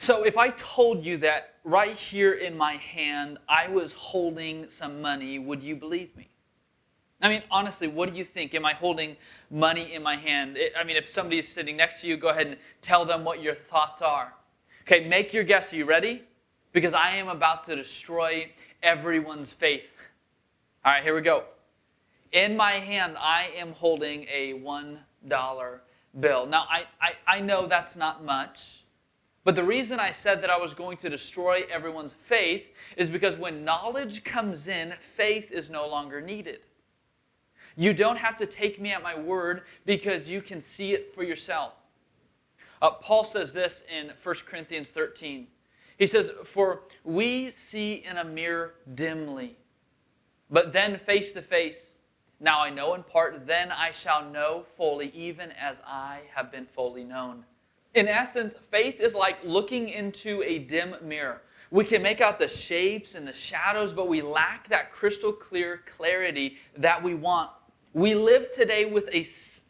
So if I told you that right here in my hand, I was holding some money, would you believe me? I mean, honestly, what do you think? Am I holding money in my hand? If somebody is sitting next to you, go ahead and tell them what your thoughts are. Okay, make your guess. Are you ready? Because I am about to destroy everyone's faith. All right, here we go. In my hand, I am holding a $1 bill. Now, I know that's not much. But the reason I said that I was going to destroy everyone's faith is because when knowledge comes in, faith is no longer needed. You don't have to take me at my word because you can see it for yourself. Paul says this in 1 Corinthians 13. He says, "For we see in a mirror dimly, but then face to face. Now I know in part, then I shall know fully, even as I have been fully known." In essence, faith is like looking into a dim mirror. We can make out the shapes and the shadows, but we lack that crystal clear clarity that we want. We live today with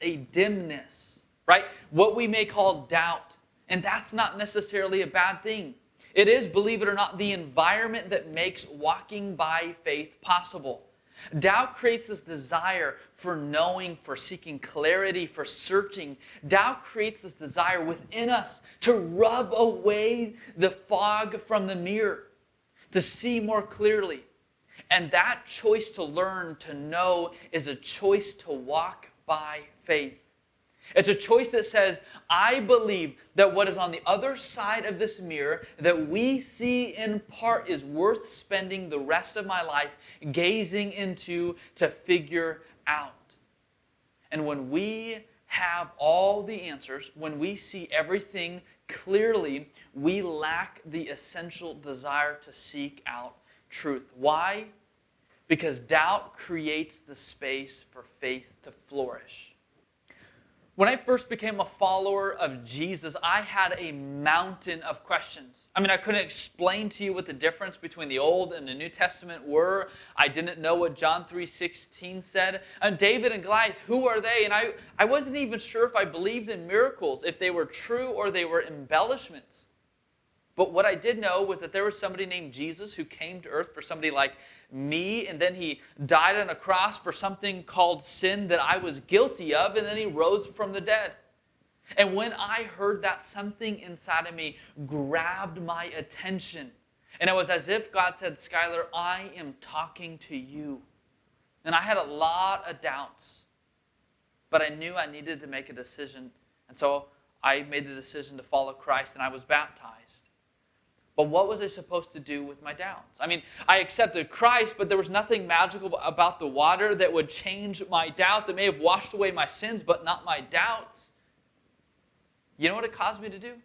a dimness, right? What we may call doubt. And that's not necessarily a bad thing. It is, believe it or not, the environment that makes walking by faith possible. Doubt creates this desire for knowing, for seeking clarity, for searching. Doubt creates this desire within us to rub away the fog from the mirror, to see more clearly. And that choice to learn, to know, is a choice to walk by faith. It's a choice that says, I believe that what is on the other side of this mirror that we see in part is worth spending the rest of my life gazing into to figure out. And when we have all the answers, when we see everything clearly, we lack the essential desire to seek out truth. Why? Because doubt creates the space for faith to flourish. When I first became a follower of Jesus, I had a mountain of questions. I couldn't explain to you what the difference between the Old and the New Testament were. I didn't know what John 3:16 said. And David and Goliath, who are they? And I wasn't even sure if I believed in miracles, if they were true or they were embellishments. But what I did know was that there was somebody named Jesus who came to earth for somebody like me, and then he died on a cross for something called sin that I was guilty of, and then he rose from the dead. And when I heard that, something inside of me grabbed my attention. And it was as if God said, "Skylar, I am talking to you." And I had a lot of doubts, but I knew I needed to make a decision. And so I made the decision to follow Christ, and I was baptized. But what was I supposed to do with my doubts? I accepted Christ, but there was nothing magical about the water that would change my doubts. It may have washed away my sins, but not my doubts. You know what it caused me to do?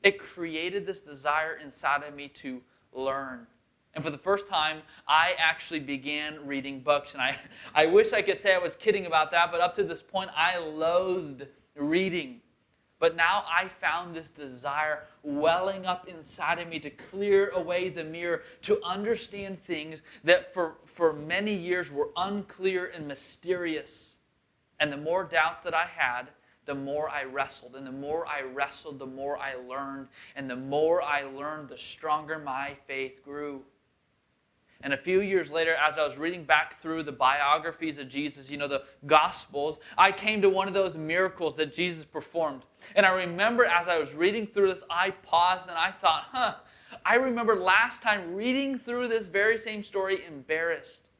It created this desire inside of me to learn. And for the first time, I actually began reading books. And I wish I could say I was kidding about that, but up to this point, I loathed reading. But now I found this desire welling up inside of me to clear away the mirror, to understand things that for many years were unclear and mysterious. And the more doubts that I had, the more I wrestled. And the more I wrestled, the more I learned. And the more I learned, the stronger my faith grew. And a few years later, as I was reading back through the biographies of Jesus, the Gospels, I came to one of those miracles that Jesus performed. And I remember as I was reading through this, I paused and I thought, I remember last time reading through this very same story embarrassed.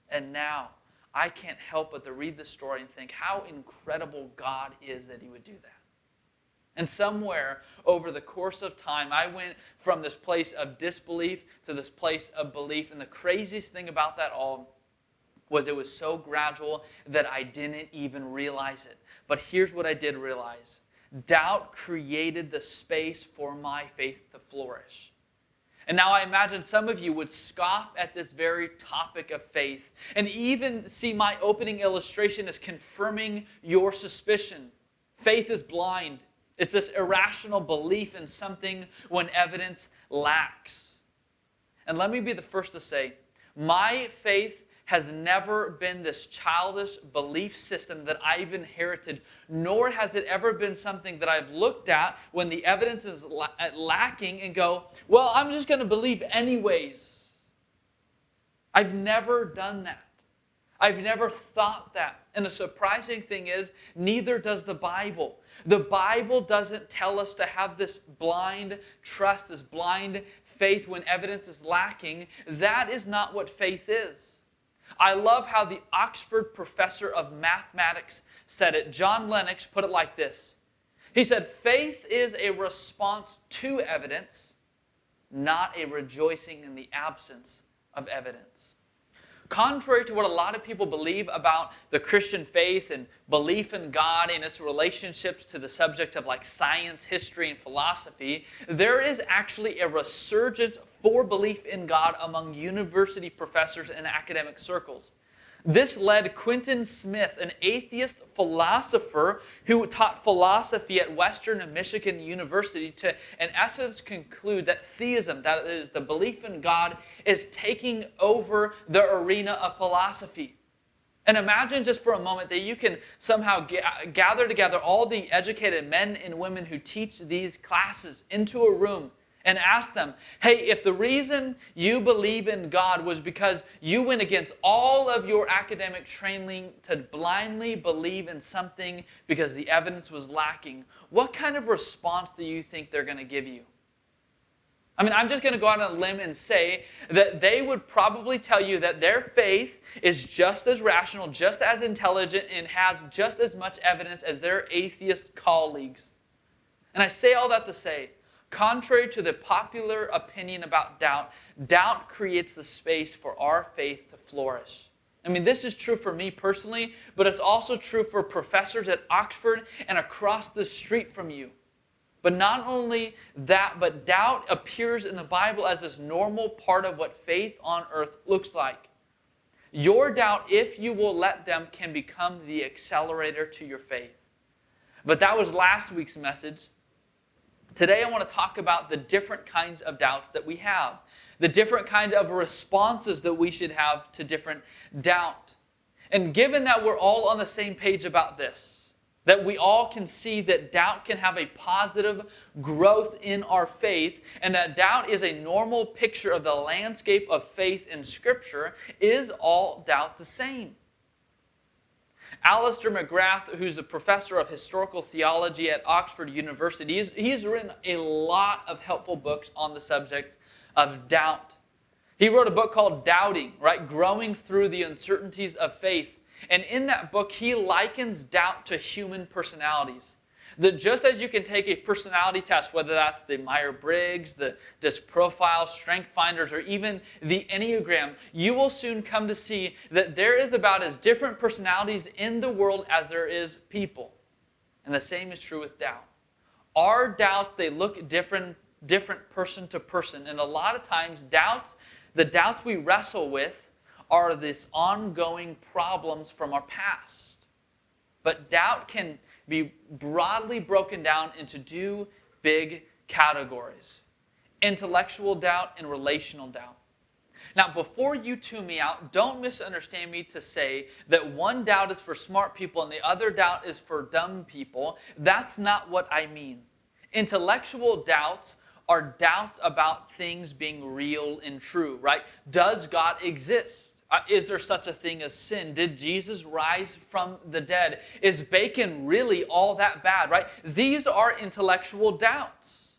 And now I can't help but to read the story and think how incredible God is that he would do that. And somewhere over the course of time, I went from this place of disbelief to this place of belief. And the craziest thing about that all was it was so gradual that I didn't even realize it. But here's what I did realize. Doubt created the space for my faith to flourish. And now I imagine some of you would scoff at this very topic of faith and even see my opening illustration as confirming your suspicion. Faith is blind. It's this irrational belief in something when evidence lacks. And let me be the first to say, my faith has never been this childish belief system that I've inherited, nor has it ever been something that I've looked at when the evidence is lacking and go, well, I'm just going to believe anyways. I've never done that. I've never thought that. And the surprising thing is, neither does the Bible. The Bible doesn't tell us to have this blind trust, this blind faith when evidence is lacking. That is not what faith is. I love how the Oxford professor of mathematics said it. John Lennox put it like this. He said, faith is a response to evidence, not a rejoicing in the absence of evidence. Contrary to what a lot of people believe about the Christian faith and belief in God and its relationships to the subject of like science, history, and philosophy, there is actually a resurgence for belief in God among university professors and academic circles. This led Quinton Smith, an atheist philosopher who taught philosophy at Western and Michigan University, to, in essence, conclude that theism, that is, the belief in God, is taking over the arena of philosophy. And imagine just for a moment that you can somehow gather together all the educated men and women who teach these classes into a room and ask them, hey, if the reason you believe in God was because you went against all of your academic training to blindly believe in something because the evidence was lacking, what kind of response do you think they're going to give you? I mean, I'm just going to go out on a limb and say that they would probably tell you that their faith is just as rational, just as intelligent, and has just as much evidence as their atheist colleagues. And I say all that to say, contrary to the popular opinion about doubt, doubt creates the space for our faith to flourish. I mean, this is true for me personally, but it's also true for professors at Oxford and across the street from you. But not only that, but doubt appears in the Bible as this normal part of what faith on earth looks like. Your doubt, if you will let them, can become the accelerator to your faith. But that was last week's message. Today I want to talk about the different kinds of doubts that we have. The different kind of responses that we should have to different doubt. And given that we're all on the same page about this, that we all can see that doubt can have a positive growth in our faith, and that doubt is a normal picture of the landscape of faith in Scripture, is all doubt the same? Alistair McGrath, who's a professor of historical theology at Oxford University, he's written a lot of helpful books on the subject of doubt. He wrote a book called Doubting, right? Growing Through the Uncertainties of Faith. And in that book, he likens doubt to human personalities. That just as you can take a personality test, whether that's the Myers-Briggs, the DISC profile, Strength Finders, or even the Enneagram, you will soon come to see that there is about as different personalities in the world as there is people. And the same is true with doubt. Our doubts, they look different person to person. And a lot of times, the doubts we wrestle with are this ongoing problems from our past. But doubt can be broadly broken down into two big categories: intellectual doubt and relational doubt. Now, before you tune me out, don't misunderstand me to say that one doubt is for smart people and the other doubt is for dumb people. That's not what I mean. Intellectual doubts are doubts about things being real and true, right? Does God exist? Is there such a thing as sin? Did Jesus rise from the dead? Is bacon really all that bad, right? These are intellectual doubts.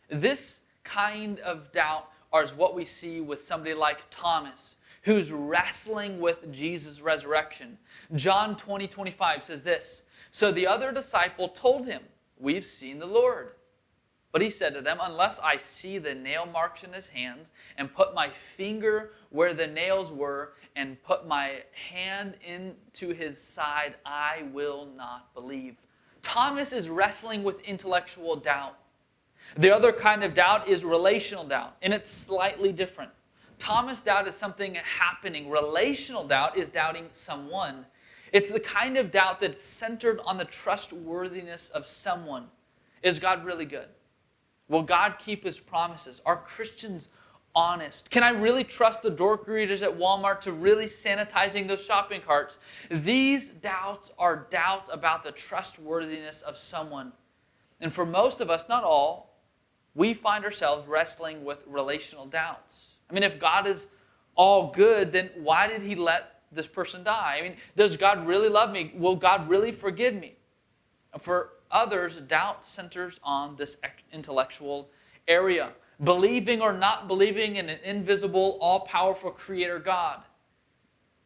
This kind of doubt is what we see with somebody like Thomas, who's wrestling with Jesus' resurrection. John 20:25 says this, "So the other disciple told him, 'We've seen the Lord.' But he said to them, 'Unless I see the nail marks in his hands and put my finger where the nails were and put my hand into his side, I will not believe.'" Thomas is wrestling with intellectual doubt. The other kind of doubt is relational doubt, and it's slightly different. Thomas' doubt is something happening. Relational doubt is doubting someone. It's the kind of doubt that's centered on the trustworthiness of someone. Is God really good? Will God keep His promises? Are Christians honest? Can I really trust the door greeters at Walmart to really sanitizing those shopping carts? These doubts are doubts about the trustworthiness of someone. And for most of us, not all, we find ourselves wrestling with relational doubts. I mean, if God is all good, then why did he let this person die? I mean, does God really love me? Will God really forgive me? For others, doubt centers on this intellectual area. Believing or not believing in an invisible, all-powerful creator God.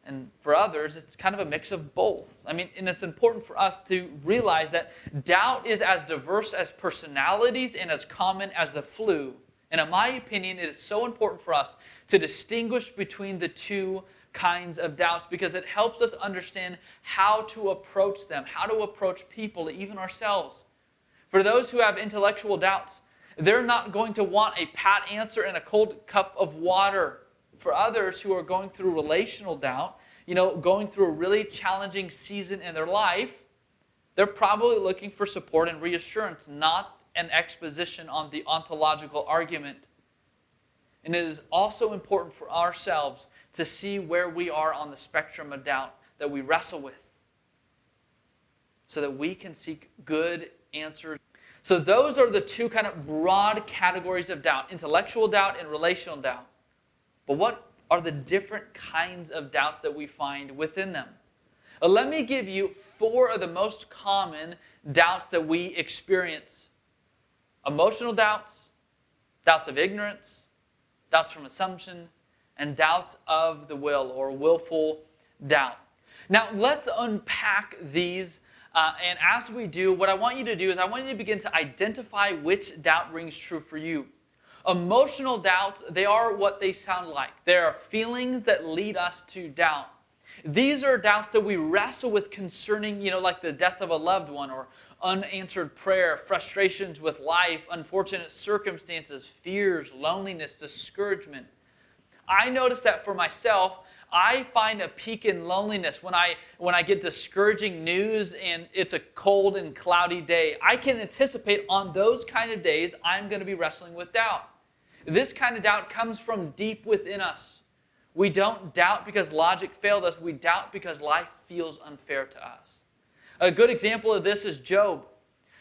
And for others, it's kind of a mix of both. I mean, and it's important for us to realize that doubt is as diverse as personalities and as common as the flu. And in my opinion, it is so important for us to distinguish between the two kinds of doubts because it helps us understand how to approach them, how to approach people, even ourselves. For those who have intellectual doubts, they're not going to want a pat answer and a cold cup of water. For others who are going through relational doubt, going through a really challenging season in their life, they're probably looking for support and reassurance, not an exposition on the ontological argument. And it is also important for ourselves to see where we are on the spectrum of doubt that we wrestle with so that we can seek good answers. So those are the two kind of broad categories of doubt, intellectual doubt and relational doubt. But what are the different kinds of doubts that we find within them? Let me give you 4 of the most common doubts that we experience. Emotional doubts, doubts of ignorance, doubts from assumption, and doubts of the will or willful doubt. Now let's unpack these. And as we do, what I want you to do is I want you to begin to identify which doubt rings true for you. Emotional doubts, they are what they sound like. They are feelings that lead us to doubt. These are doubts that we wrestle with concerning, like the death of a loved one or unanswered prayer, frustrations with life, unfortunate circumstances, fears, loneliness, discouragement. I notice that for myself, I find a peak in loneliness when I get discouraging news and it's a cold and cloudy day. I can anticipate on those kind of days I'm going to be wrestling with doubt. This kind of doubt comes from deep within us. We don't doubt because logic failed us. We doubt because life feels unfair to us. A good example of this is Job.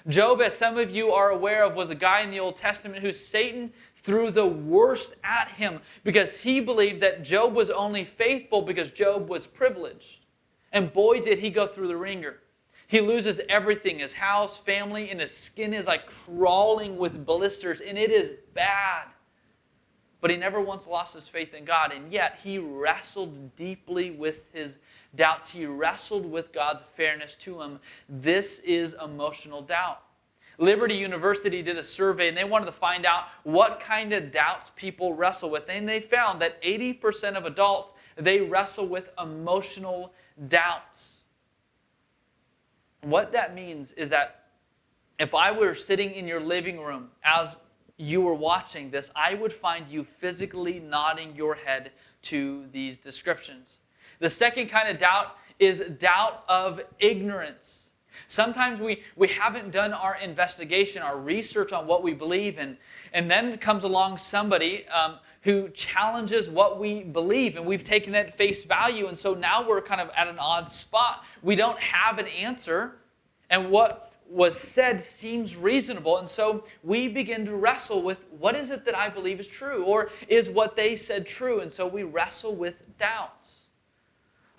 Job, as some of you are aware of, was a guy in the Old Testament who Satan threw the worst at him because he believed that Job was only faithful because Job was privileged. And boy, did he go through the ringer. He loses everything, his house, family, and his skin is like crawling with blisters, and it is bad. But he never once lost his faith in God, and yet he wrestled deeply with his doubts. He wrestled with God's fairness to him. This is emotional doubt. Liberty University did a survey, and they wanted to find out what kind of doubts people wrestle with. And they found that 80% of adults, they wrestle with emotional doubts. What that means is that if I were sitting in your living room as you were watching this, I would find you physically nodding your head to these descriptions. The second kind of doubt is doubt of ignorance. Sometimes we haven't done our investigation, our research on what we believe in, and then comes along somebody who challenges what we believe, and we've taken it at face value, and so now we're kind of at an odd spot. We don't have an answer, and what was said seems reasonable, and so we begin to wrestle with what is it that I believe is true, or is what they said true, and so we wrestle with doubts.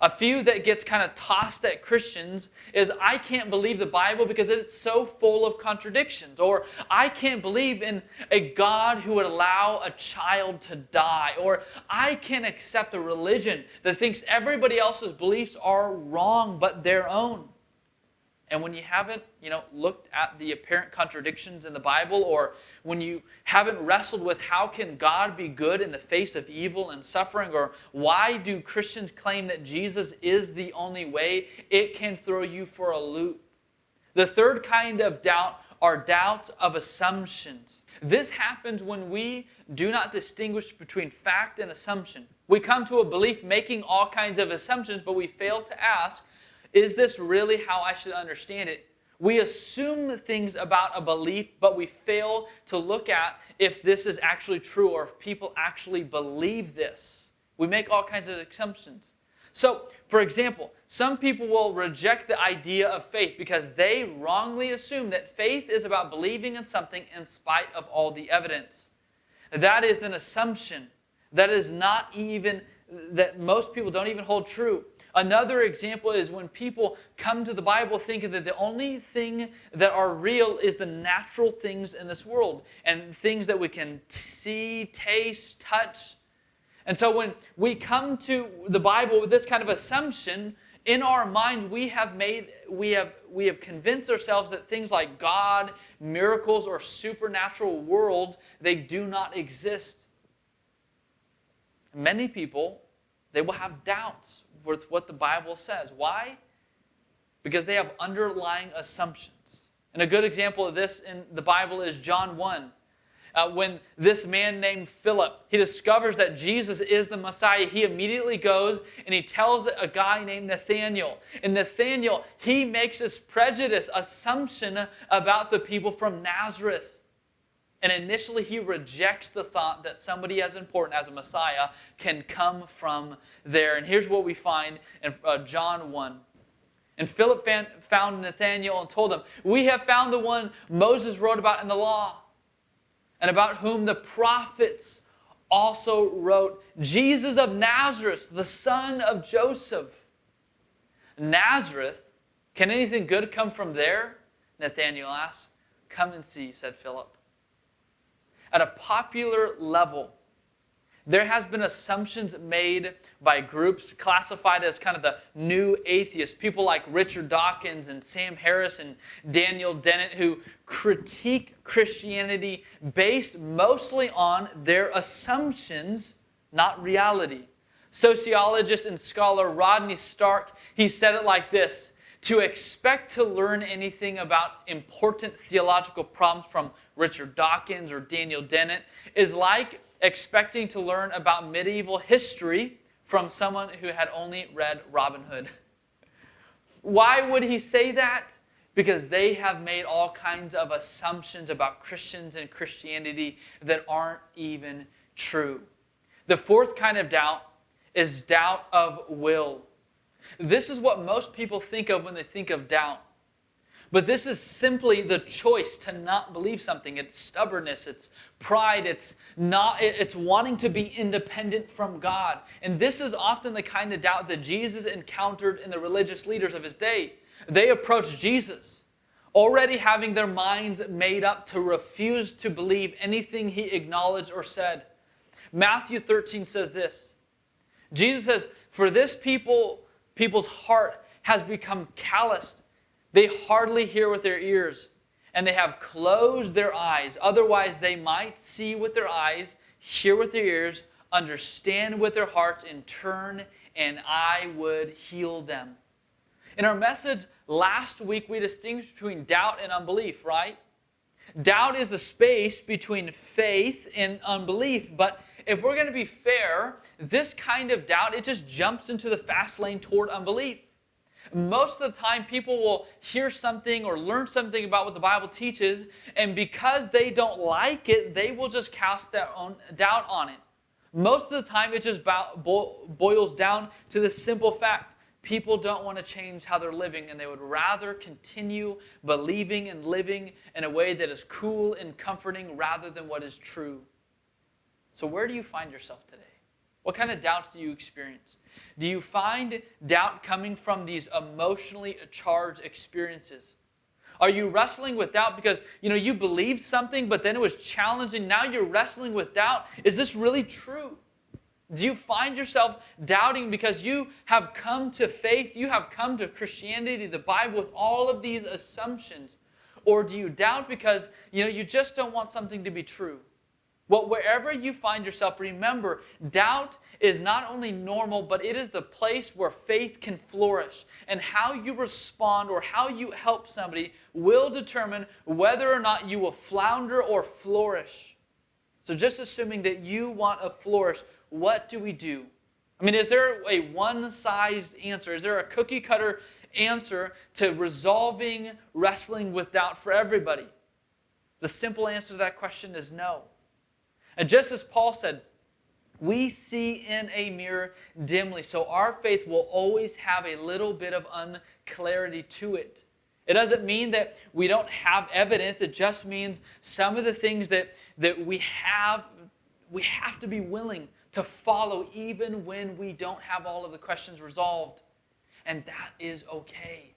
A few that gets kind of tossed at Christians is I can't believe the Bible because it's so full of contradictions, or I can't believe in a God who would allow a child to die, or I can't accept a religion that thinks everybody else's beliefs are wrong but their own. And when you haven't, looked at the apparent contradictions in the Bible, or when you haven't wrestled with how can God be good in the face of evil and suffering, or why do Christians claim that Jesus is the only way, it can throw you for a loop. The third kind of doubt are doubts of assumptions. This happens when we do not distinguish between fact and assumption. We come to a belief making all kinds of assumptions, but we fail to ask, is this really how I should understand it? We assume things about a belief, but we fail to look at if this is actually true or if people actually believe this. We make all kinds of assumptions. So, for example, some people will reject the idea of faith because they wrongly assume that faith is about believing in something in spite of all the evidence. That is an assumption that is not even, that most people don't even hold true. Another example is when people come to the Bible thinking that the only thing that are real is the natural things in this world and things that we can see, taste, touch. And so when we come to the Bible with this kind of assumption, in our minds we have convinced ourselves that things like God, miracles, or supernatural worlds, they do not exist. Many people, they will have doubts with what the Bible says. Why? Because they have underlying assumptions. And a good example of this in the Bible is John 1. When this man named Philip, he discovers that Jesus is the Messiah, he immediately goes and he tells a guy named Nathanael. And Nathanael, he makes this prejudice assumption about the people from Nazareth. And initially he rejects the thought that somebody as important as a Messiah can come from there. And here's what we find in John 1. And Philip found Nathanael and told him, "We have found the one Moses wrote about in the law, and about whom the prophets also wrote, Jesus of Nazareth, the son of Joseph." Nazareth? Can anything good come from there? Nathanael asked. "Come and see," said Philip. At a popular level, there has been assumptions made by groups classified as kind of the new atheists, people like Richard Dawkins and Sam Harris and Daniel Dennett, who critique Christianity based mostly on their assumptions, not reality. Sociologist and scholar Rodney Stark, he said it like this: to expect to learn anything about important theological problems from Richard Dawkins or Daniel Dennett is like expecting to learn about medieval history from someone who had only read Robin Hood. Why would he say that? Because they have made all kinds of assumptions about Christians and Christianity that aren't even true. The fourth kind of doubt is doubt of will. This is what most people think of when they think of doubt. But this is simply the choice to not believe something. It's stubbornness, it's pride, it's wanting to be independent from God. And this is often the kind of doubt that Jesus encountered in the religious leaders of his day. They approached Jesus, already having their minds made up to refuse to believe anything he acknowledged or said. Matthew 13 says this. Jesus says, "For this people's heart has become calloused. They hardly hear with their ears, and they have closed their eyes. Otherwise, they might see with their eyes, hear with their ears, understand with their hearts, and turn, and I would heal them." In our message last week, we distinguished between doubt and unbelief, right? Doubt is the space between faith and unbelief. But if we're going to be fair, this kind of doubt, it just jumps into the fast lane toward unbelief. Most of the time, people will hear something or learn something about what the Bible teaches, and because they don't like it, they will just cast their own doubt on it. Most of the time, it just boils down to the simple fact: people don't want to change how they're living, and they would rather continue believing and living in a way that is cool and comforting rather than what is true. So where do you find yourself today? What kind of doubts do you experience? Do you find doubt coming from these emotionally charged experiences? Are you wrestling with doubt because you believed something, but then it was challenging? Now you're wrestling with doubt. Is this really true? Do you find yourself doubting because you have come to faith, you have come to Christianity, the Bible, with all of these assumptions? Or do you doubt because you just don't want something to be true? Well, wherever you find yourself, remember, doubt is not only normal, but it is the place where faith can flourish. And how you respond or how you help somebody will determine whether or not you will flounder or flourish. So just assuming that you want to flourish, what do we do? I mean, is there a one-sized answer? Is there a cookie-cutter answer to resolving wrestling with doubt for everybody? The simple answer to that question is no. And just as Paul said, we see in a mirror dimly, so our faith will always have a little bit of unclarity to it. It doesn't mean that we don't have evidence. It just means some of the things that we have to be willing to follow even when we don't have all of the questions resolved. And that is okay.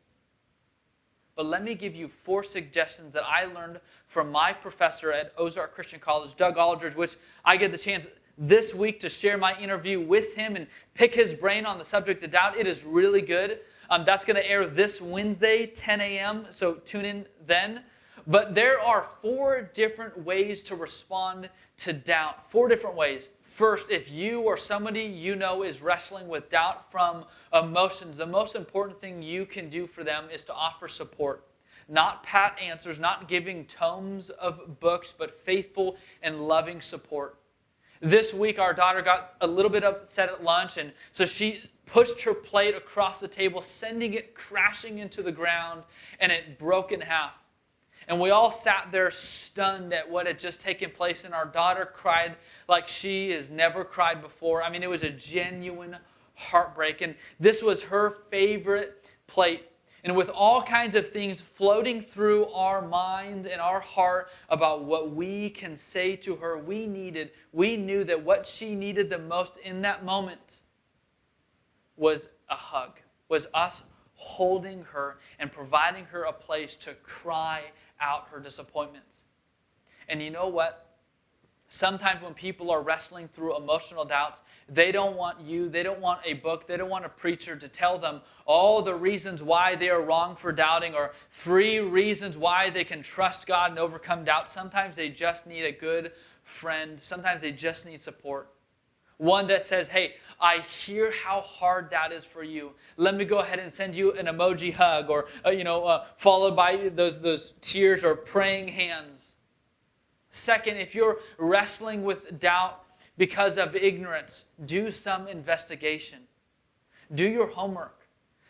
But let me give you 4 suggestions that I learned from my professor at Ozark Christian College, Doug Aldridge, which I get the chance this week to share my interview with him and pick his brain on the subject of doubt. It is really good. That's going to air this Wednesday, 10 a.m., so tune in then. But there are 4 different ways to respond to doubt. 4 different ways. First, if you or somebody you know is wrestling with doubt from emotions, the most important thing you can do for them is to offer support. Not pat answers, not giving tomes of books, but faithful and loving support. This week, our daughter got a little bit upset at lunch, and so she pushed her plate across the table, sending it crashing into the ground, and it broke in half. And we all sat there stunned at what had just taken place, and our daughter cried like she has never cried before. I mean, it was a genuine heartbreak, and this was her favorite plate. And with all kinds of things floating through our mind and our heart about what we can say to her, we knew that what she needed the most in that moment was a hug, was us holding her and providing her a place to cry out her disappointments. And you know what? Sometimes when people are wrestling through emotional doubts, they don't want a book, they don't want a preacher to tell them all the reasons why they are wrong for doubting, or 3 reasons why they can trust God and overcome doubt. Sometimes they just need a good friend. Sometimes they just need support. One that says, hey, I hear how hard that is for you. Let me go ahead and send you an emoji hug, or followed by those tears or praying hands. Second, if you're wrestling with doubt because of ignorance, do some investigation. Do your homework.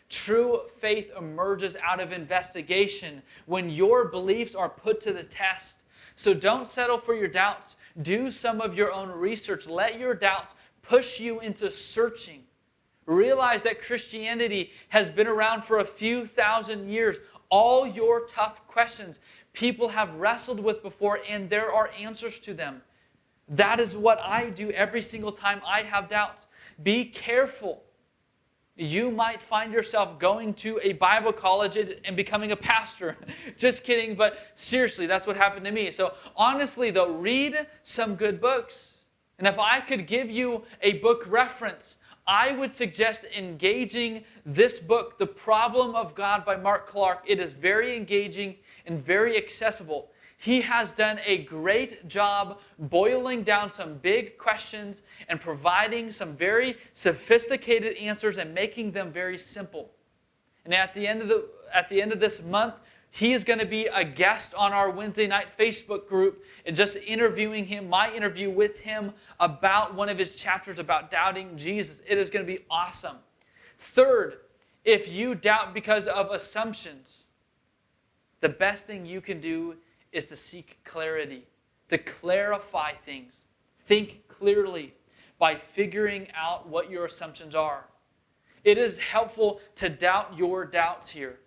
True faith emerges out of investigation when your beliefs are put to the test. So don't settle for your doubts. Do some of your own research. Let your doubts push you into searching. Realize that Christianity has been around for a few thousand years. All your tough questions people have wrestled with before, and there are answers to them. That is what I do every single time I have doubts. Be careful. You might find yourself going to a Bible college and becoming a pastor. Just kidding, but seriously, that's what happened to me. So honestly, though, read some good books. And if I could give you a book reference, I would suggest engaging this book, The Problem of God by Mark Clark. It is very engaging and very accessible. He has done a great job boiling down some big questions and providing some very sophisticated answers and making them very simple. And at the end of this month, he is going to be a guest on our Wednesday night Facebook group, and just interviewing him, my interview with him about one of his chapters about doubting Jesus. It is going to be awesome. Third, if you doubt because of assumptions, the best thing you can do is to seek clarity, to clarify things. Think clearly by figuring out what your assumptions are. It is helpful to doubt your doubts here.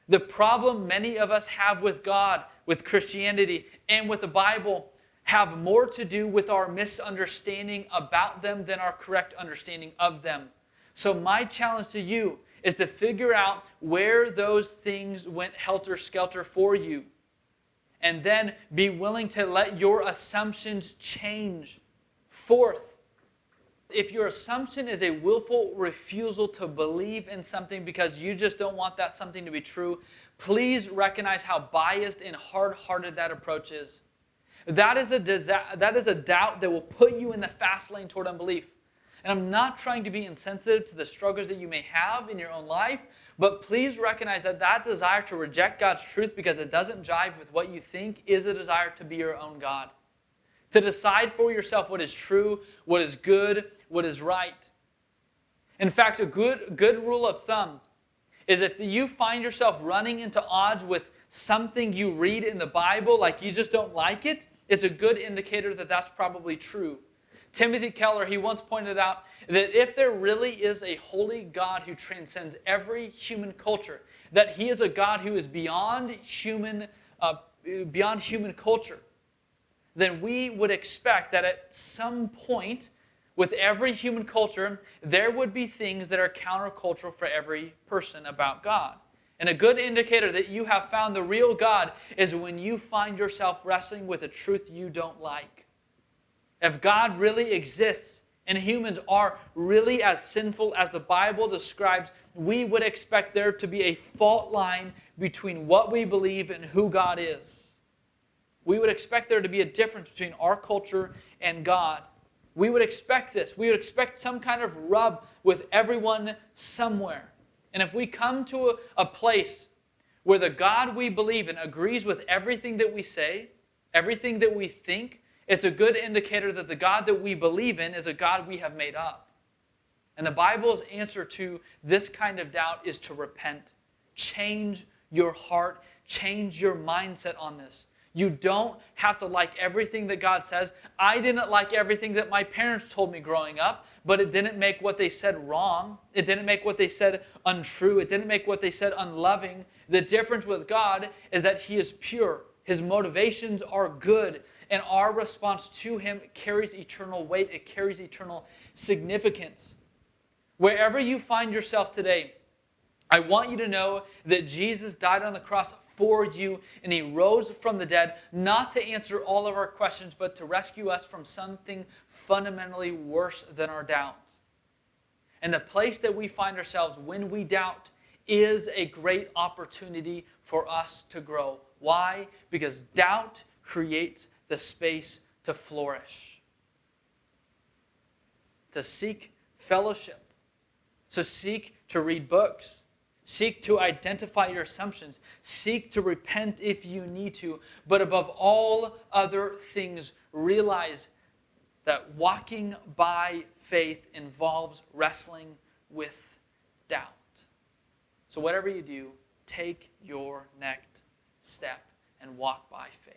The problem many of us have with God, with Christianity, and with the Bible have more to do with our misunderstanding about them than our correct understanding of them. So my challenge to you is to figure out where those things went helter-skelter for you. And then be willing to let your assumptions change. Fourth, if your assumption is a willful refusal to believe in something because you just don't want that something to be true, please recognize how biased and hard-hearted that approach is. That is a doubt that will put you in the fast lane toward unbelief. And I'm not trying to be insensitive to the struggles that you may have in your own life, but please recognize that that desire to reject God's truth because it doesn't jive with what you think is a desire to be your own God. To decide for yourself what is true, what is good, what is right. In fact, a good rule of thumb is if you find yourself running into odds with something you read in the Bible, like you just don't like it, it's a good indicator that that's probably true. Timothy Keller, he once pointed out that if there really is a holy God who transcends every human culture, that he is a God who is beyond human culture, then we would expect that at some point with every human culture, there would be things that are countercultural for every person about God. And a good indicator that you have found the real God is when you find yourself wrestling with a truth you don't like. If God really exists and humans are really as sinful as the Bible describes, we would expect there to be a fault line between what we believe and who God is. We would expect there to be a difference between our culture and God. We would expect this. We would expect some kind of rub with everyone somewhere. And if we come to a place where the God we believe in agrees with everything that we say, everything that we think, it's a good indicator that the God that we believe in is a God we have made up. And the Bible's answer to this kind of doubt is to repent. Change your heart. Change your mindset on this. You don't have to like everything that God says. I didn't like everything that my parents told me growing up, but it didn't make what they said wrong. It didn't make what they said untrue. It didn't make what they said unloving. The difference with God is that He is pure. His motivations are good, and our response to Him carries eternal weight. It carries eternal significance. Wherever you find yourself today, I want you to know that Jesus died on the cross for you, and He rose from the dead, not to answer all of our questions, but to rescue us from something fundamentally worse than our doubts. And the place that we find ourselves when we doubt is a great opportunity for us to grow. Why? Because doubt creates the space to flourish, to seek fellowship. So seek to read books. Seek to identify your assumptions. Seek to repent if you need to. But above all other things, realize that walking by faith involves wrestling with doubt. So whatever you do, take your next step and walk by faith.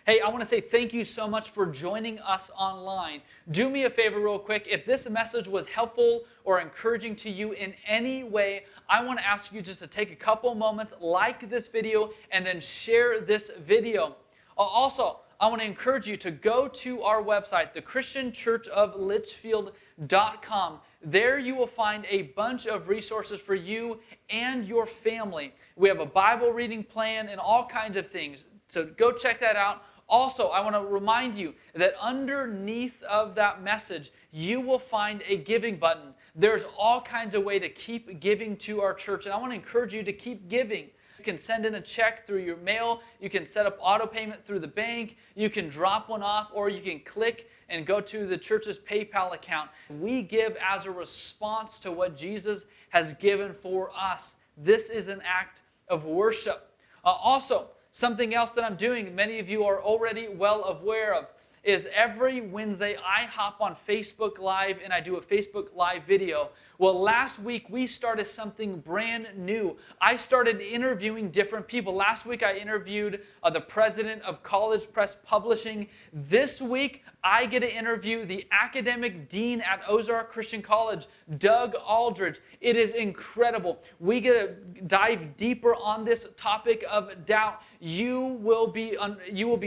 Hey, I want to say thank you so much for joining us online. Do me a favor real quick. If this message was helpful or encouraging to you in any way, I want to ask you just to take a couple moments, like this video, and then share this video. Also, I want to encourage you to go to our website, thechristianchurchoflitchfield.com. There you will find a bunch of resources for you and your family. We have a Bible reading plan and all kinds of things. So go check that out. Also, I want to remind you that underneath of that message, you will find a giving button. There's all kinds of ways to keep giving to our church, and I want to encourage you to keep giving. You can send in a check through your mail. You can set up auto payment through the bank. You can drop one off, or you can click and go to the church's PayPal account. We give as a response to what Jesus has given for us. This is an act of worship. Also, something else that I'm doing, many of you are already well aware of, is every Wednesday I hop on Facebook Live and I do a Facebook Live video. Well, last week we started something brand new. I started interviewing different people. Last week I interviewed the president of College Press Publishing. This week I get to interview the academic dean at Ozark Christian College, Doug Aldridge. It is incredible. We get to dive deeper on this topic of doubt. You will be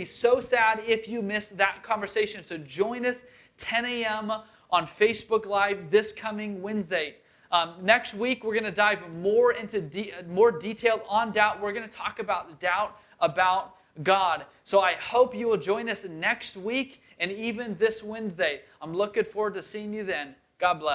so sad if you miss that conversation. So join us 10 a.m. on Facebook Live this coming Wednesday. Next week, we're going to dive more into more detail on doubt. We're going to talk about doubt about God. So I hope you will join us next week and even this Wednesday. I'm looking forward to seeing you then. God bless.